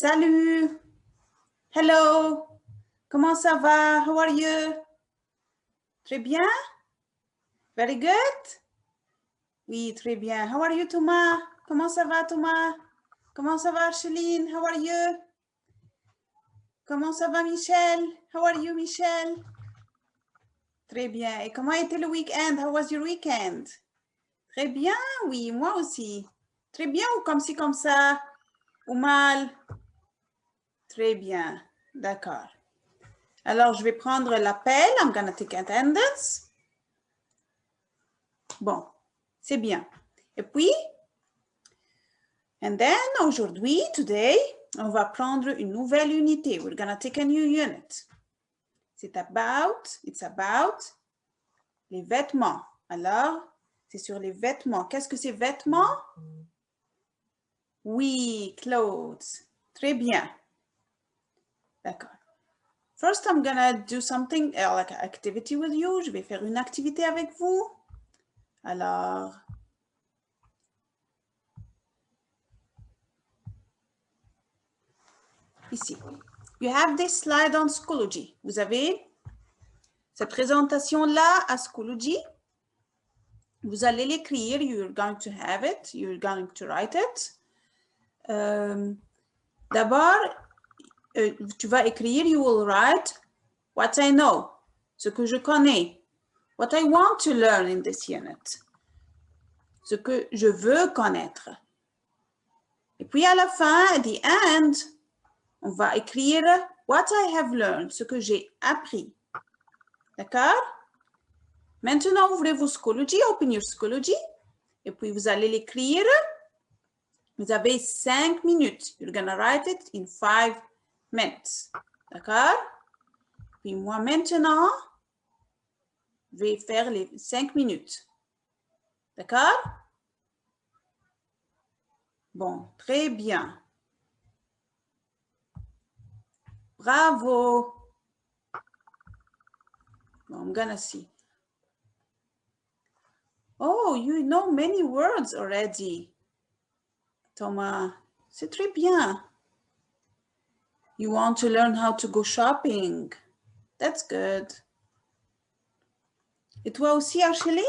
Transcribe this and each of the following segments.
Salut. Hello. Comment ça va? How are you? Très bien? Very good? Oui, très bien. How are you, Thomas? Comment ça va, Thomas? Comment ça va, Archeline? How are you? Comment ça va, Michel? How are you, Michel? Très bien. Et comment était le week-end? How was your weekend? Très bien, oui, moi aussi. Très bien ou comme ci, comme ça? Ou mal? Très bien, d'accord. Alors, je vais prendre l'appel. I'm going to take attendance. Bon, c'est bien. Et puis, and then, aujourd'hui, today, on va prendre une nouvelle unité. We're going to take a new unit. It's about les vêtements. Alors, c'est sur les vêtements. Qu'est-ce que c'est vêtements? Oui, clothes. Très bien. D'accord. First, I'm gonna do something like an activity with you. Je vais faire une activité avec vous. Alors, ici. You have this slide on Schoology. Vous avez cette présentation-là à Schoology. Vous allez l'écrire. You're going to have it. You're going to write it. D'abord, tu vas écrire, you will write what I know, ce que je connais, what I want to learn in this unit, ce que je veux connaître. Et puis à la fin, at the end, on va écrire what I have learned, ce que j'ai appris. D'accord? Maintenant, ouvrez vos Schoology, open your Schoology, et puis vous allez l'écrire. Vous avez 5 minutes. You're gonna write it in 5 minutes. D'accord? Puis moi, maintenant, je vais faire les 5 minutes. D'accord? Bon, très bien. Bravo. Bon, I'm gonna see. Oh, you know many words already. Thomas, c'est très bien. You want to learn how to go shopping. That's good. Et toi aussi, Archeline?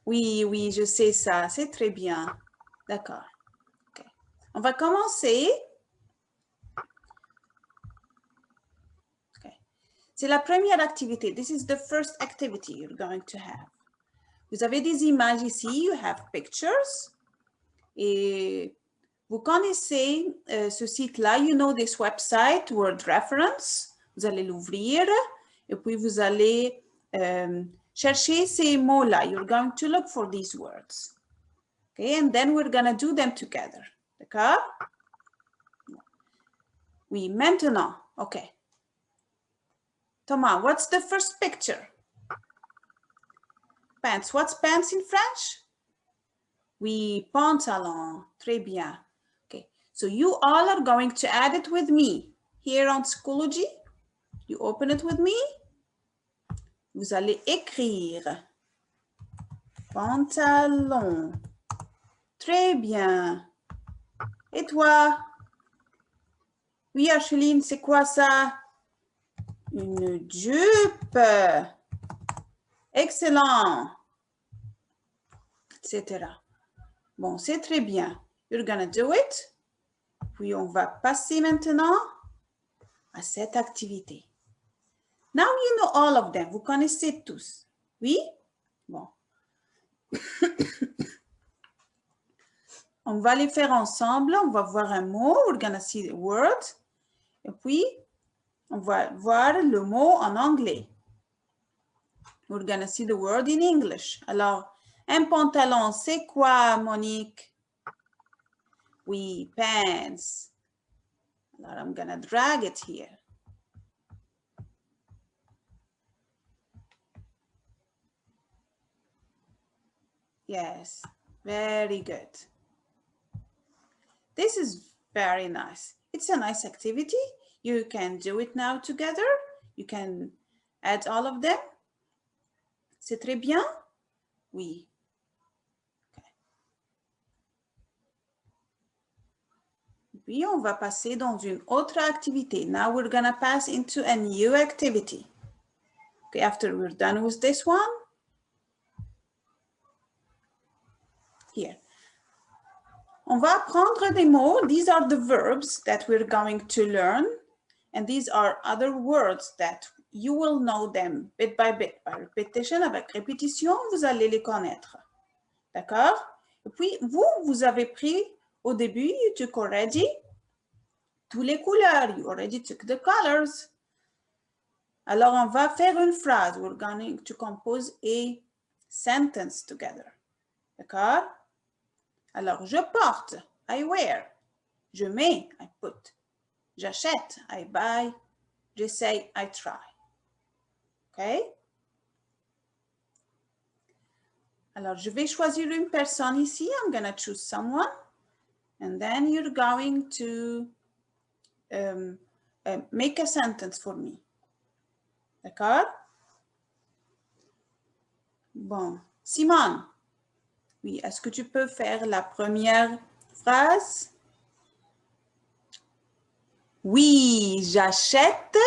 Oui, oui, je sais ça. C'est très bien. D'accord. Okay. On va commencer. Okay. C'est la première activité. This is the first activity you're going to have. Vous avez des images ici. You have pictures. Et vous connaissez ce site-là. You know this website, Word Reference. Vous allez l'ouvrir. Et puis, vous allez chercher ces mots-là. You're going to look for these words. Okay, and then we're going to do them together. D'accord? Oui, maintenant. Okay. Thomas, what's the first picture? Pants. What's pants in French? Oui, pantalon. Très bien. Okay, so you all are going to add it with me. Here on Schoology, you open it with me. Vous allez écrire pantalon. Très bien. Et toi? Oui, Archeline, c'est quoi ça? Une jupe. Excellent. Etc. Bon, c'est très bien. You're gonna do it. Puis, on va passer maintenant à cette activité. Now you know all of them. Vous connaissez tous. Oui? Bon. On va les faire ensemble. On va voir un mot. We're gonna see the word. Et puis, on va voir le mot en anglais. We're gonna see the word in English. Alors, un pantalon, c'est quoi, Monique? Oui, pants. Alors, I'm gonna drag it here. Yes, very good. This is very nice. It's a nice activity. You can do it now together. You can add all of them. C'est très bien? Oui. Okay. Puis, on va passer dans une autre activité. Now, we're going to pass into a new activity. Okay, after we're done with this one, here. On va apprendre des mots. These are the verbs that we're going to learn. And these are other words that you will know them bit by bit. By repetition, avec répétition, vous allez les connaître. D'accord? Et puis, vous avez pris au début, you took already tous les couleurs. You already took the colors. Alors, on va faire une phrase. We're going to compose a sentence together. D'accord? Alors, je porte. I wear. Je mets. I put. J'achète. I buy. J'essaye. I try. OK? Alors, je vais choisir une personne ici. I'm going to choose someone. And then you're going to make a sentence for me. D'accord? Bon. Simone. Oui, est-ce que tu peux faire la première phrase? Oui, j'achète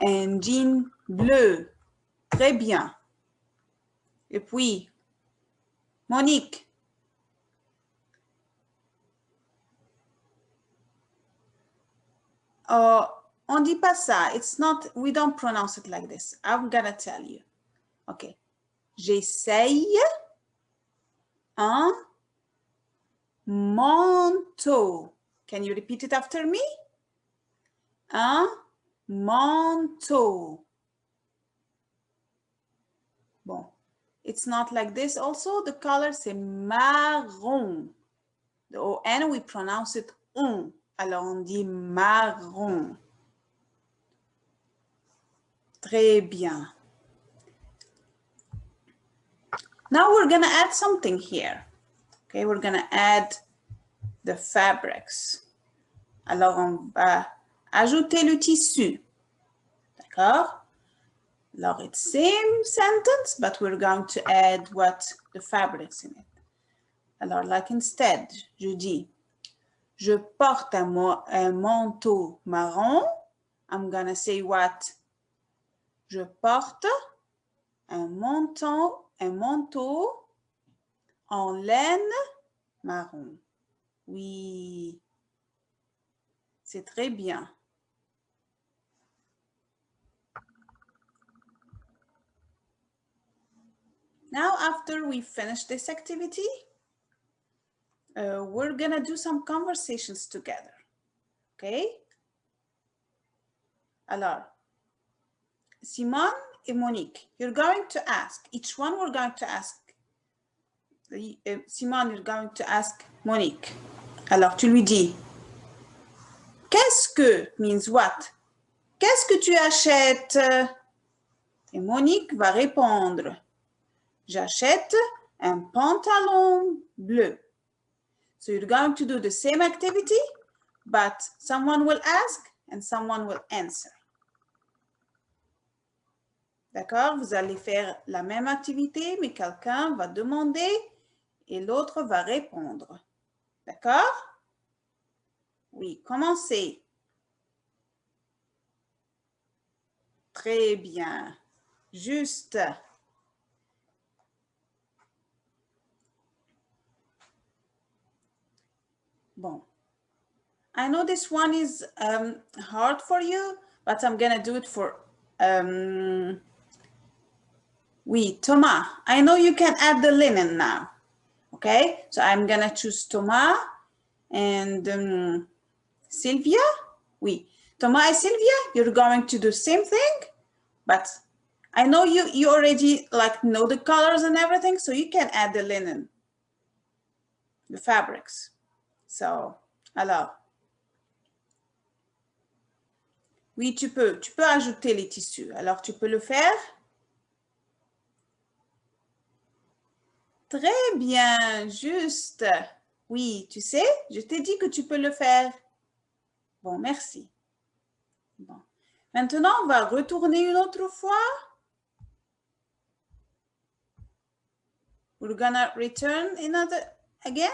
un jean bleu. Très bien. Et puis, Monique. On dit pas ça. It's not, we don't pronounce it like this. I'm gonna tell you. OK. J'essaye un manteau. Can you repeat it after me? Un manteau. Bon. It's not like this also. The color, c'est marron. The O-N, we pronounce it on. Alors, on dit marron. Très bien. Now we're going to add something here. Okay, we're going to add the fabrics. Alors, on va ajouter le tissu. D'accord? Alors, it's same sentence, but we're going to add what? The fabrics in it. Alors, like instead, je dis, je porte un manteau marron. I'm gonna say what? Je porte un manteau en laine marron. Oui, c'est très bien. Now, after we finish this activity, we're gonna do some conversations together, okay? Alors, Simone et Monique, you're going to ask, each one we're going to ask. Simone, you're going to ask Monique. Alors, tu lui dis, qu'est-ce que means what? Qu'est-ce que tu achètes? Et Monique va répondre, j'achète un pantalon bleu. So you're going to do the same activity, but someone will ask and someone will answer. D'accord? Vous allez faire la même activité, mais quelqu'un va demander et l'autre va répondre. D'accord? Oui, commencez. Très bien. Juste. Bon. I know this one is hard for you, but I'm going to do it for... Oui, Thomas. I know you can add the linen now. Okay? So I'm going to choose Thomas and Sylvia. Oui. Thomas and Sylvia, you're going to do the same thing, but I know you already like know the colors and everything, so you can add the linen, the fabrics. So, alors. Oui, tu peux ajouter les tissus. Alors, tu peux le faire. Très bien, juste. Oui, tu sais, je t'ai dit que tu peux le faire. Bon, merci. Bon. Maintenant, on va retourner une autre fois. We're gonna return again.